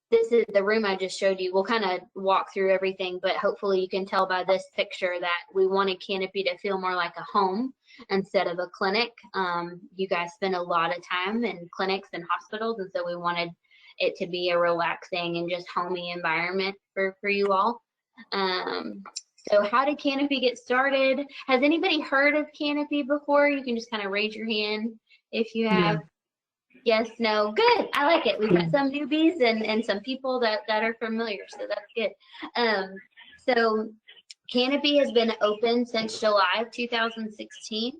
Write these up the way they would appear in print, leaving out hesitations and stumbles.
This is the room I just showed you. We'll kind of walk through everything, but hopefully you can tell by this picture that we wanted Canopy to feel more like a home instead of a clinic. You guys spend a lot of time in clinics and hospitals, and so we wanted it to be a relaxing and just homey environment for you all. So how did Canopy get started? Has anybody heard of Canopy before? You can just kind of raise your hand if you have. Yeah. Yes, no, good. I like it. We've got some newbies and some people that are familiar, so that's good. So Canopy has been open since July of 2016.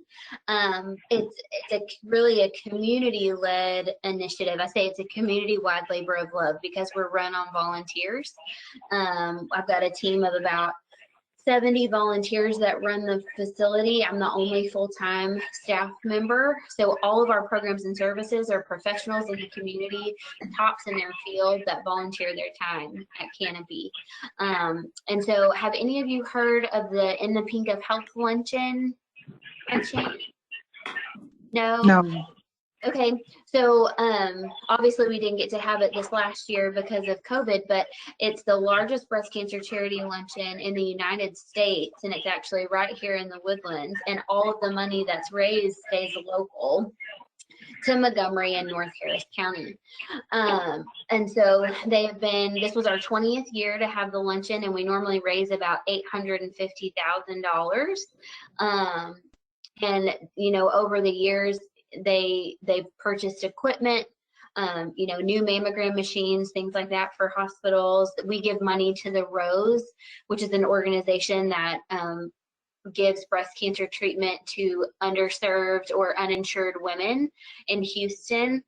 It's really a community-led initiative. I say it's a community-wide labor of love because we're run on volunteers. I've got a team of about 70 volunteers that run the facility. I'm the only full-time staff member. So all of our programs and services are professionals in the community, tops in their field that volunteer their time at Canopy. And so have any of you heard of the In the Pink of Health luncheon? No? No. Okay, so obviously we didn't get to have it this last year because of COVID, but it's the largest breast cancer charity luncheon in the United States, and it's actually right here in the Woodlands, and all of the money that's raised stays local to Montgomery and North Harris County. And so this was our 20th year to have the luncheon, and we normally raise about $850,000. And, you know, over the years, they've purchased equipment, new mammogram machines, things like that for hospitals. We give money to the Rose, which is an organization that gives breast cancer treatment to underserved or uninsured women in Houston.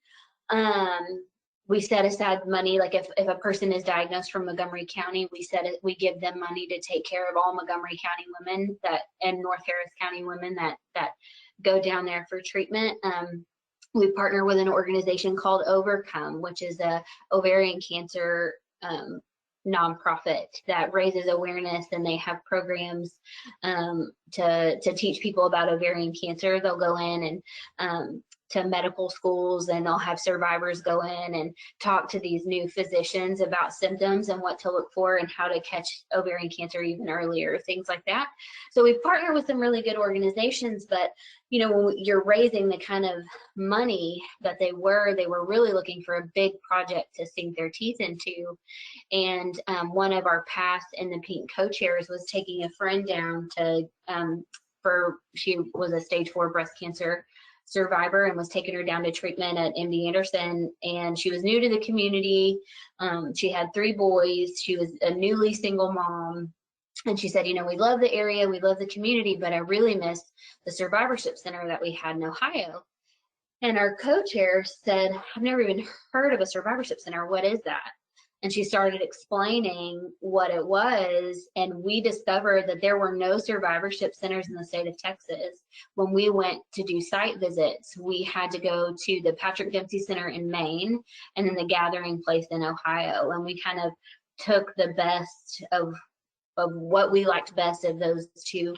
We set aside money, like if a person is diagnosed from Montgomery County, we give them money to take care of all Montgomery County women and North Harris County women that go down there for treatment. We partner with an organization called Overcome, which is a ovarian cancer nonprofit that raises awareness, and they have programs to teach people about ovarian cancer. They'll go in and to medical schools, and they'll have survivors go in and talk to these new physicians about symptoms and what to look for and how to catch ovarian cancer even earlier, things like that. So we've partnered with some really good organizations, but you know, when you're raising the kind of money that they were really looking for a big project to sink their teeth into. And one of our past In the Pink co-chairs was taking a friend down to, she was a stage 4 breast cancer survivor and was taking her down to treatment at MD Anderson, and she was new to the community. She had 3 boys. She was a newly single mom, and she said, you know, we love the area, we love the community, but I really miss the survivorship center that we had in Ohio. And our co-chair said, I've never even heard of a survivorship center. What is that? And she started explaining what it was, and we discovered that there were no survivorship centers in the state of Texas. When we went to do site visits, we had to go to the Patrick Dempsey Center in Maine and then the Gathering Place in Ohio, and we kind of took the best of what we liked best of those 2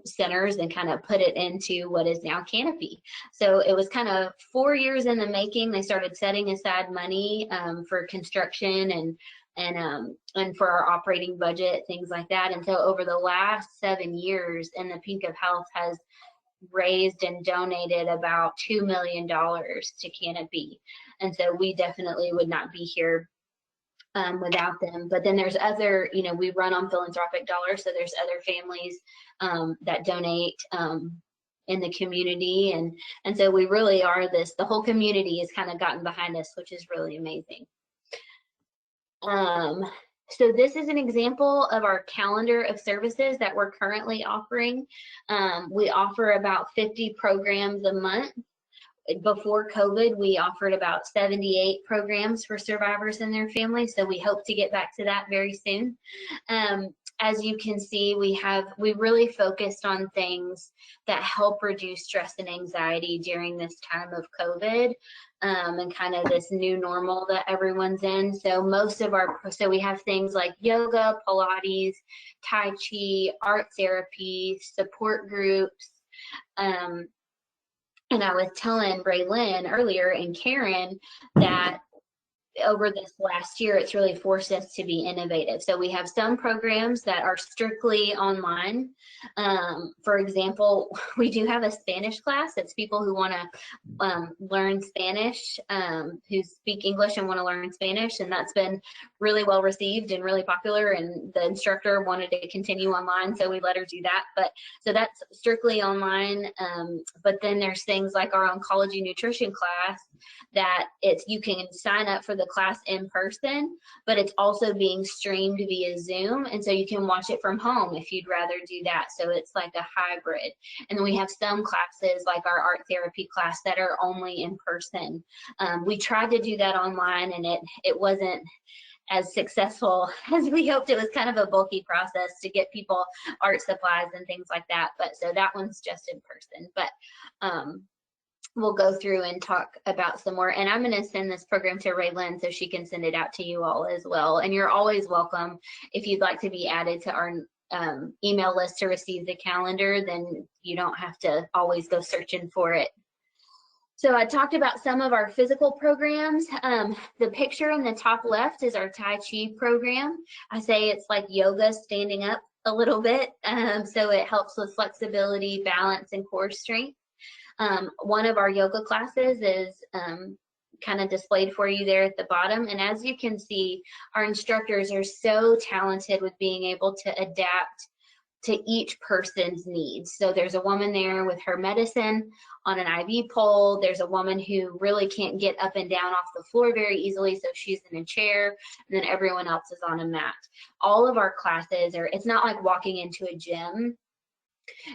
centers and kind of put it into what is now Canopy. So it was kind of 4 years in the making. They started setting aside money for construction and for our operating budget, things like that. And so over the last 7 years, In the Pink of Health has raised and donated about $2 million to Canopy. And so we definitely would not be here without them. But then there's other, you know, we run on philanthropic dollars, so there's other families that donate in the community, and so we really are the whole community has kind of gotten behind us, which is really amazing. So this is an example of our calendar of services that we're currently offering. We offer about 50 programs a month. Before COVID, we offered about 78 programs for survivors and their families, so we hope to get back to that very soon. As you can see, we really focused on things that help reduce stress and anxiety during this time of COVID and kind of this new normal that everyone's in. So we have things like yoga, Pilates, Tai Chi, art therapy, support groups. And I was telling Braylon earlier and Karen that over this last year, it's really forced us to be innovative. So we have some programs that are strictly online. For example, we do have a Spanish class. It's people who want to learn Spanish, who speak English and want to learn Spanish, and that's been really well received and really popular, and the instructor wanted to continue online, so we let her do that. But so that's strictly online. But then there's things like our oncology nutrition class that you can sign up for the class in person, but it's also being streamed via Zoom, and so you can watch it from home if you'd rather do that. So it's like a hybrid. And then we have some classes like our art therapy class that are only in person. We tried to do that online, and it wasn't as successful as we hoped. It was kind of a bulky process to get people art supplies and things like that. But so that one's just in person. But we'll go through and talk about some more. And I'm going to send this program to Raylyn so she can send it out to you all as well. And you're always welcome if you'd like to be added to our email list to receive the calendar. Then you don't have to always go searching for it. So I talked about some of our physical programs. The picture in the top left is our Tai Chi program. I say it's like yoga standing up a little bit. So it helps with flexibility, balance, and core strength. One of our yoga classes is kind of displayed for you there at the bottom. And as you can see, our instructors are so talented with being able to adapt to each person's needs. So there's a woman there with her medicine on an IV pole. There's a woman who really can't get up and down off the floor very easily, so she's in a chair, and then everyone else is on a mat. All of our classes it's not like walking into a gym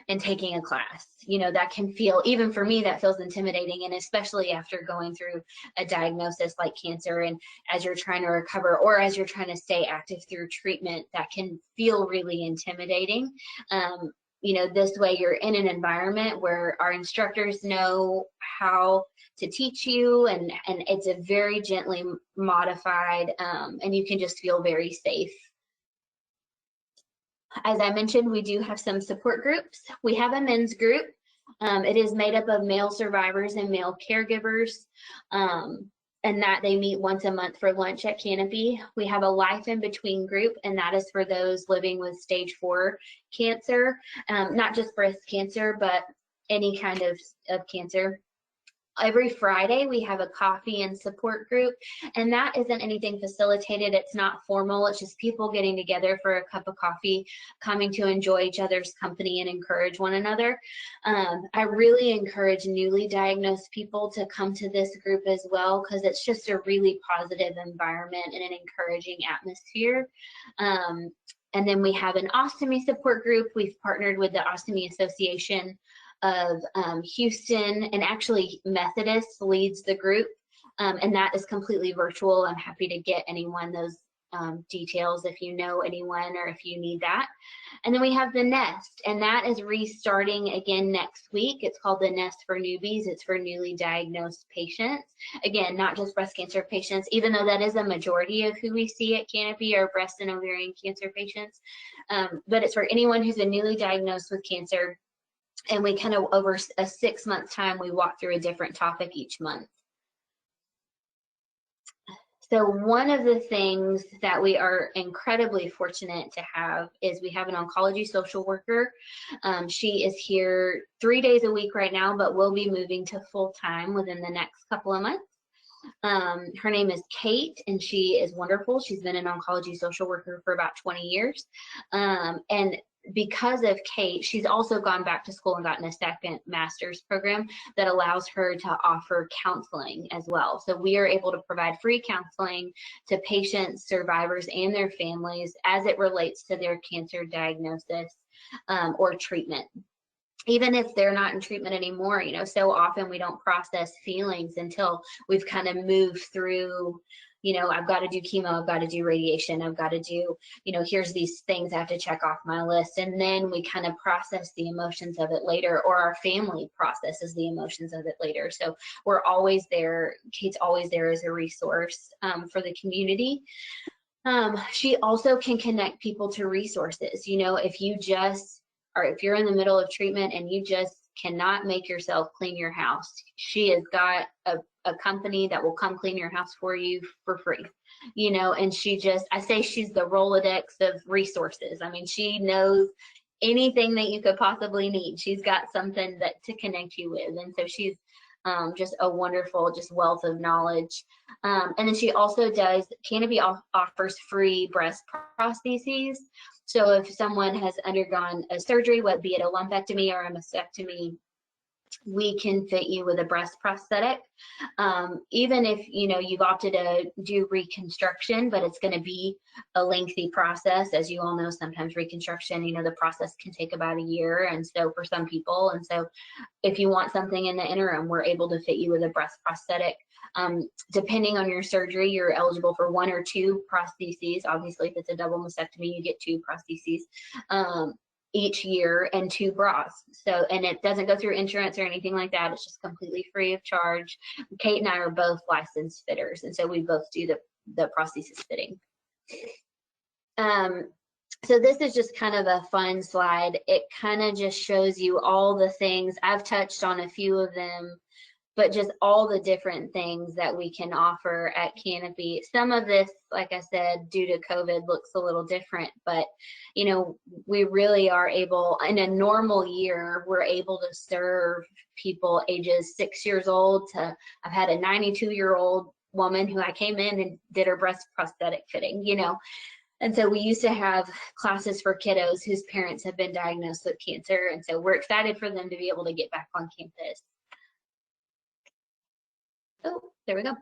and taking a class. You know, that can feel, even for me, that feels intimidating, and especially after going through a diagnosis like cancer, and as you're trying to recover or as you're trying to stay active through treatment, that can feel really intimidating. You know, this way you're in an environment where our instructors know how to teach you, and it's a very gently modified, and you can just feel very safe. As I mentioned, we do have some support groups. We have a men's group. It is made up of male survivors and male caregivers, and that they meet once a month for lunch at Canopy. We have a Life in Between group, and that is for those living with stage 4 cancer, not just breast cancer, but any kind of cancer. Every Friday, we have a coffee and support group, and that isn't anything facilitated. It's not formal. It's just people getting together for a cup of coffee, coming to enjoy each other's company and encourage one another. I really encourage newly diagnosed people to come to this group as well, because it's just a really positive environment and an encouraging atmosphere. And then we have an ostomy support group. We've partnered with the Ostomy Association of Houston, and actually Methodist leads the group, and that is completely virtual. I'm happy to get anyone those details if you know anyone or if you need that. And then we have the Nest, and that is restarting again next week. It's called the Nest for Newbies. It's for newly diagnosed patients. Again, not just breast cancer patients, even though that is a majority of who we see at Canopy are breast and ovarian cancer patients, but it's for anyone who's been newly diagnosed with cancer. And we kind of, over a 6-month time, we walk through a different topic each month. So one of the things that we are incredibly fortunate to have is we have an oncology social worker. She is here 3 days a week right now, but will be moving to full-time within the next couple of months. Her name is Kate, and she is wonderful. She's been an oncology social worker for about 20 years. And because of Kate, she's also gone back to school and gotten a second master's program that allows her to offer counseling as well. So we are able to provide free counseling to patients, survivors, and their families as it relates to their cancer diagnosis or treatment. Even if they're not in treatment anymore, you know, so often we don't process feelings until we've kind of moved through, you know, I've got to do chemo, I've got to do radiation, I've got to do, you know, here's these things I have to check off my list. And then we kind of process the emotions of it later, or our family processes the emotions of it later. So we're always there. Kate's always there as a resource for the community. She also can connect people to resources. You know, if you're in the middle of treatment and you just cannot make yourself clean your house, she has got a company that will come clean your house for you for free, you know, and I say she's the Rolodex of resources. I mean, she knows anything that you could possibly need. She's got something that to connect you with. And so she's just a wonderful, just wealth of knowledge. And then she also Canopy offers free breast prostheses. So if someone has undergone a surgery, whether it be it a lumpectomy or a mastectomy, we can fit you with a breast prosthetic. Even if, you know, you've opted to do reconstruction, but it's going to be a lengthy process. As you all know, sometimes reconstruction, you know, the process can take about a year. And so for some people, and so if you want something in the interim, we're able to fit you with a breast prosthetic. Depending on your surgery, you're eligible for 1 or 2 prostheses. Obviously, if it's a double mastectomy, you get 2 prostheses each year, and 2 bras. So, and it doesn't go through insurance or anything like that. It's just completely free of charge. Kate and I are both licensed fitters, and so we both do the prosthesis fitting. So this is just kind of a fun slide. It kind of just shows you all the things. I've touched on a few of them, but just all the different things that we can offer at Canopy. Some of this, like I said, due to COVID looks a little different, but you know, we really are able, in a normal year, we're able to serve people ages 6 years old to, I've had a 92-year-old woman who I came in and did her breast prosthetic fitting, you know. And so we used to have classes for kiddos whose parents have been diagnosed with cancer. And so we're excited for them to be able to get back on campus. Oh, there we go.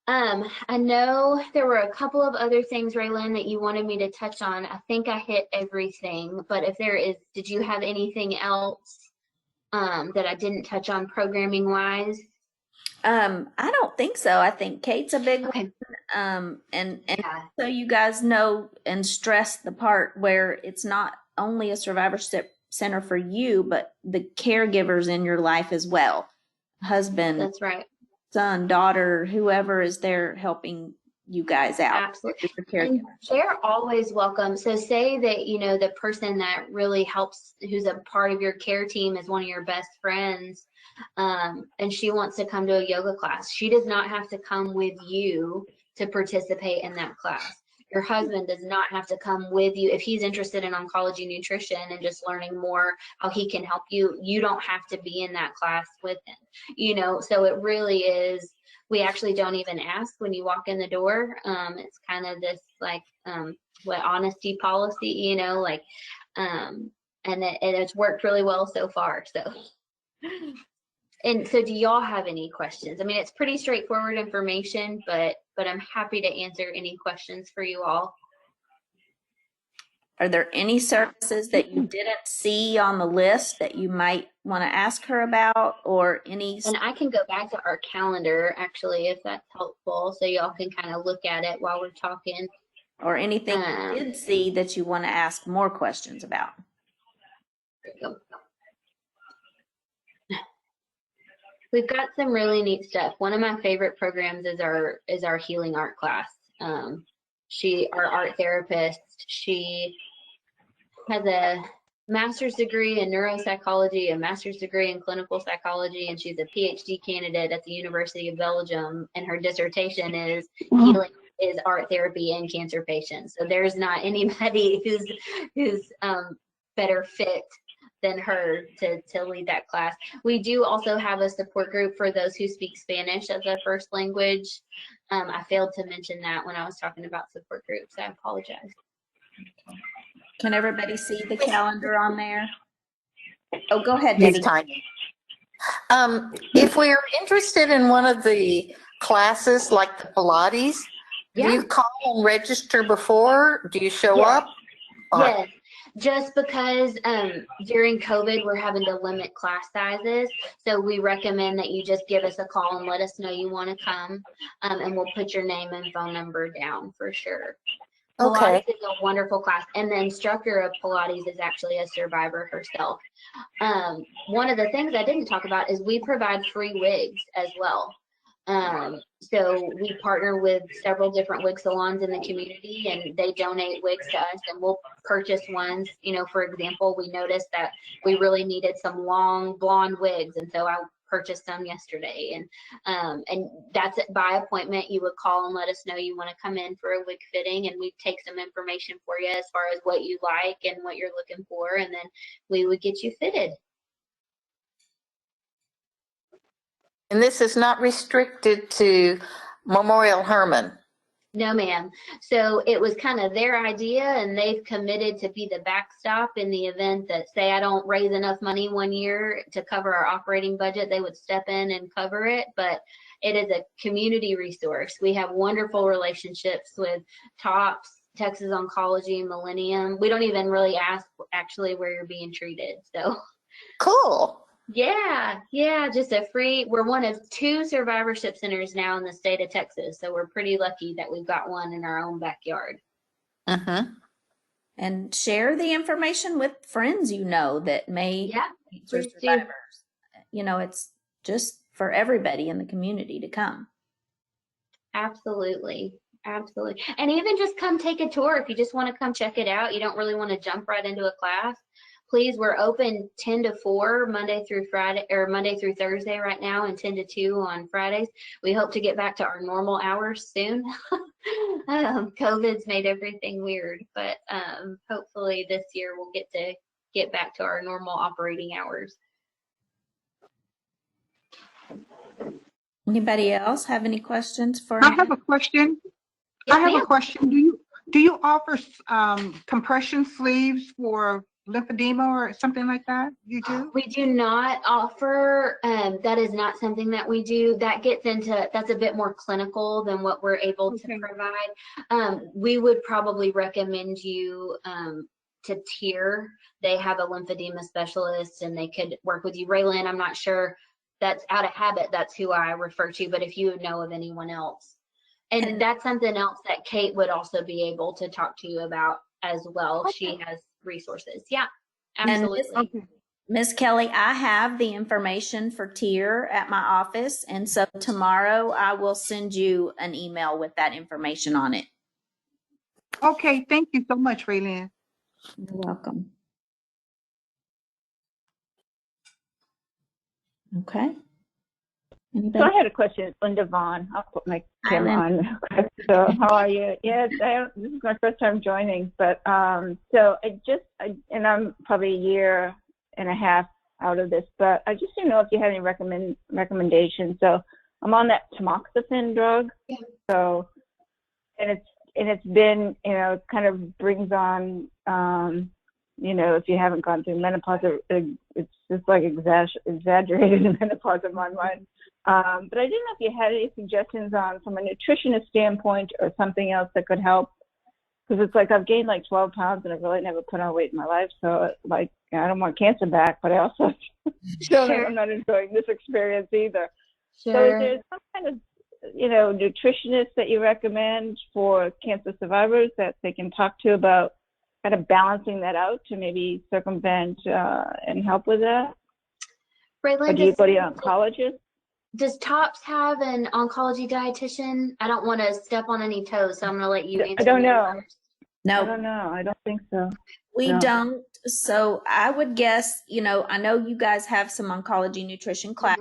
I know there were a couple of other things, Raylan, that you wanted me to touch on. I think I hit everything, but if there is, did you have anything else that I didn't touch on programming wise? I don't think so. I think Kate's a big Okay. one. And Yeah. so you guys know and stress the part where it's not only a survivorship center for you, but the caregivers in your life as well. Husband, That's right. son, daughter, whoever is there helping you guys out. Absolutely. And they're always welcome. So say that, you know, the person that really helps, who's a part of your care team, is one of your best friends, and she wants to come to a yoga class. She does not have to come with you to participate in that class. Your husband does not have to come with you. If he's interested in oncology nutrition and just learning more how he can help you, you don't have to be in that class with him, you know. So it really is, we actually don't even ask when you walk in the door. It's kind of this like what honesty policy, you know, like and it's worked really well so far. So and so do y'all have any questions? I mean, it's pretty straightforward information, but I'm happy to answer any questions for you all. Are there any services that you didn't see on the list that you might want to ask her about, or any? And I can go back to our calendar, actually, if that's helpful, so y'all can kind of look at it while we're talking. Or anything you did see that you want to ask more questions about. There you go. We've got some really neat stuff. One of my favorite programs is our healing art class. Our art therapist, she has a master's degree in neuropsychology, a master's degree in clinical psychology, and she's a PhD candidate at the University of Belgium. And her dissertation is healing is art therapy in cancer patients. So there's not anybody who's better fit than her to lead that class. We do also have a support group for those who speak Spanish as a first language. I failed to mention that when I was talking about support groups. I apologize. Can everybody see the calendar on there? Oh, go ahead, Debbie. Tiny. If we're interested in one of the classes like the Pilates, do you call and register before? Do you show up? Yes. Just because during COVID, we're having to limit class sizes. So we recommend that you just give us a call and let us know you want to come, and we'll put your name and phone number down for sure. Okay. Pilates is a wonderful class, and the instructor of Pilates is actually a survivor herself. One of the things I didn't talk about is we provide free wigs as well. So we partner with several different wig salons in the community, and they donate wigs to us, and we'll purchase ones. You know, for example, we noticed that we really needed some long blonde wigs, and so I purchased some yesterday. And that's it, by appointment. You would call and let us know you want to come in for a wig fitting, and we'd take some information for you as far as what you like and what you're looking for, and then we would get you fitted. And this is not restricted to Memorial Hermann. No, ma'am. So it was kind of their idea, and they've committed to be the backstop in the event that, say, I don't raise enough money one year to cover our operating budget, they would step in and cover it. But it is a community resource. We have wonderful relationships with TOPS, Texas Oncology, Millennium. We don't even really ask actually where you're being treated. So Cool. yeah, just a free, we're one of 2 survivorship centers now in the state of Texas. So we're pretty lucky that we've got one in our own backyard. And share the information with friends you know that may be survivors. You know, it's just for everybody in the community to come. Absolutely. Absolutely. And even just come take a tour if you just want to come check it out. You don't really want to jump right into a class. Please, we're open 10 to 4 Monday through Friday, or Monday through Thursday right now, and 10 to 2 on Fridays. We hope to get back to our normal hours soon. COVID's made everything weird, but hopefully this year we'll get back to our normal operating hours. Anybody else have any questions for? I have a question. Yes, I have ma'am. a question. Do you offer compression sleeves for lymphedema or something like that? You do? We do not offer, that is not something that we do. That gets into, that's a bit more clinical than what we're able to provide. We would probably recommend you to TIER. They have a lymphedema specialist and they could work with you. Raylan, I'm not sure, that's out of habit, that's who I refer to, but if you know of anyone else. And that's something else that Kate would also be able to talk to you about as well. Okay. She has resources. Yeah, absolutely. Miss Kelly, I have the information for TIER at my office, and so tomorrow I will send you an email with that information on it. Okay, thank you so much, Raylene. You're welcome. Okay. Anybody? So I had a question, Linda Vaughn. I'll put my camera on. So how are you? Yes, this is my first time joining, but so and I'm probably a year and a half out of this, but I just didn't know if you had any recommendations. So I'm on that tamoxifen drug. So and it's been, you know, it kind of brings on you know, if you haven't gone through menopause, it's just like exaggerated menopause in my mind. But I didn't know if you had any suggestions on, from a nutritionist standpoint, or something else that could help. Because it's like I've gained like 12 pounds and I've really never put on weight in my life. So like, I don't want cancer back, but I also I'm not enjoying this experience either. So is there some kind of, you know, nutritionist that you recommend for cancer survivors that they can talk to about kind of balancing that out to maybe circumvent and help with that? Raylan, or do you go to an oncologist? Does TOPS have an oncology dietitian? I don't want to step on any toes, so I'm going to let you answer. I don't know. First. No. I don't know. I don't think so. We don't. So I would guess, you know, I know you guys have some oncology nutrition class.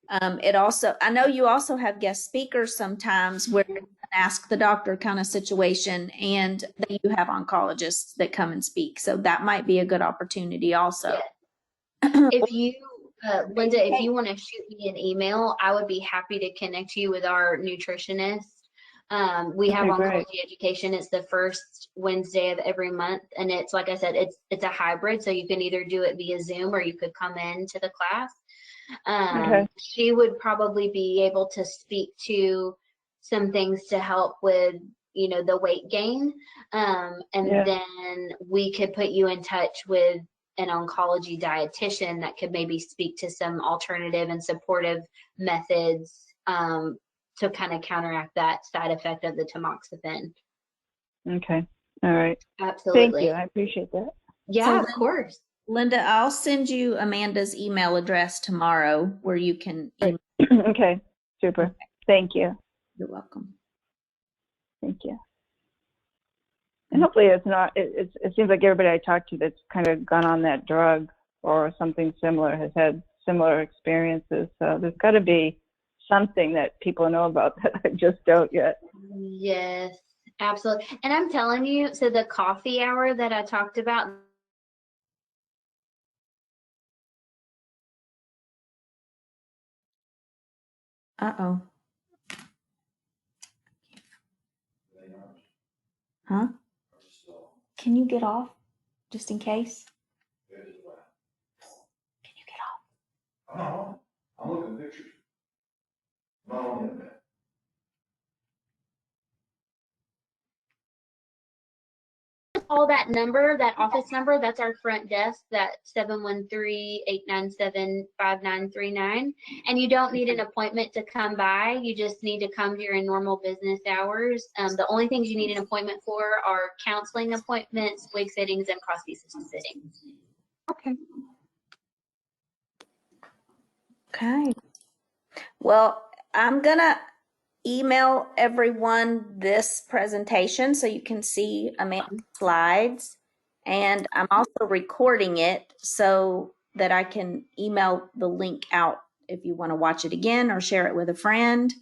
I know you also have guest speakers sometimes where you can ask the doctor kind of situation, and that you have oncologists that come and speak. So that might be a good opportunity also. If you, Linda, if you want to shoot me an email, I would be happy to connect you with our nutritionist. We have oncology education. It's the first Wednesday of every month, and it's, like I said, it's a hybrid, so you can either do it via Zoom or you could come in to the class. She would probably be able to speak to some things to help with, you know, the weight gain, and then we could put you in touch with an oncology dietitian that could maybe speak to some alternative and supportive methods to kind of counteract that side effect of the tamoxifen. Okay. All right. Absolutely. Thank you. I appreciate that. Yeah, So of course. Linda, I'll send you Amanda's email address tomorrow where you can email. Okay. Super. Thank you. You're welcome. Thank you. And hopefully it's not, it seems like everybody I talked to that's kind of gone on that drug or something similar has had similar experiences. So there's got to be something that people know about that I just don't yet. Yes, absolutely. And I'm telling you, so the coffee hour that I talked about, Uh-oh. Huh? Can you get off just in case? Can you get off? I don't know. I'm looking at pictures. Not on the internet. call that number, that office number, that's our front desk, that 713-897-5939. And you don't need an appointment to come by. You just need to come during normal business hours. The only things you need an appointment for are counseling appointments, wig fittings, and prosthesis fittings. Okay. Okay. Well, I'm gonna email everyone this presentation so you can see Amanda's slides. And I'm also recording it so that I can email the link out if you want to watch it again or share it with a friend.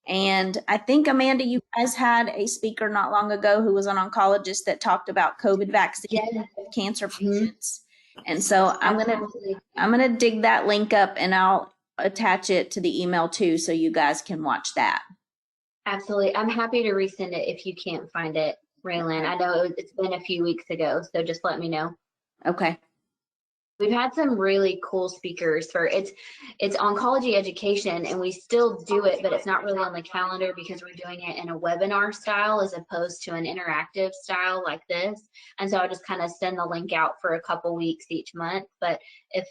And I think, Amanda, you guys had a speaker not long ago who was an oncologist that talked about COVID vaccine cancer patients. And so I'm gonna dig that link up and I'll attach it to the email too so you guys can watch that. Absolutely. I'm happy to resend it if you can't find it, Raylan. I know it's been a few weeks ago, so just let me know. Okay. We've had some really cool speakers for it's oncology education, and we still do it, but it's not really on the calendar because we're doing it in a webinar style as opposed to an interactive style like this. And so I just kind of send the link out for a couple weeks each month. But if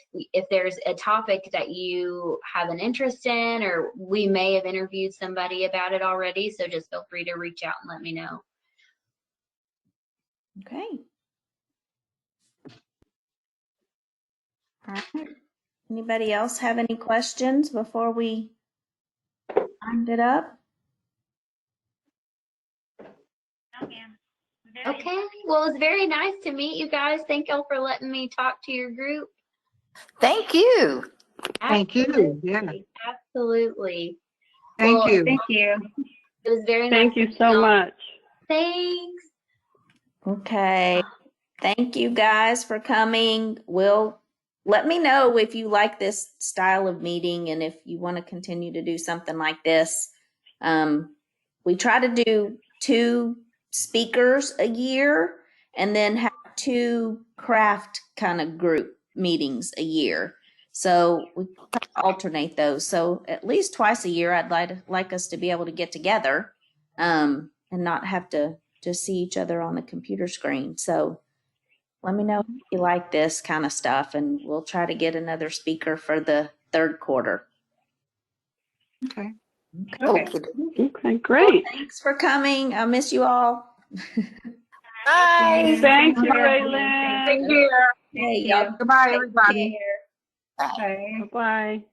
there's a topic that you have an interest in, or we may have interviewed somebody about it already, so just feel free to reach out and let me know. Okay. All right. Anybody else have any questions before we wind it up? Okay. Well, it's very nice to meet you guys. Thank y'all for letting me talk to your group. Thank you. Thank you. Yeah. Absolutely. Thank you. Thank you. It was very nice. Thank you so much. Thanks. Okay. Thank you guys for coming. Let me know if you like this style of meeting and if you want to continue to do something like this. We try to do 2 speakers a year and then have 2 craft kind of group meetings a year. So we alternate those. So at least twice a year, I'd like us to be able to get together and not have to just see each other on the computer screen. So let me know if you like this kind of stuff, and we'll try to get another speaker for the 3rd quarter. Okay. Okay. Okay, great. Thanks for coming. I miss you all. Bye. Thank you, Raylan. Thank you. Hey, y'all. Goodbye, Take everybody. care. Bye. Bye-bye.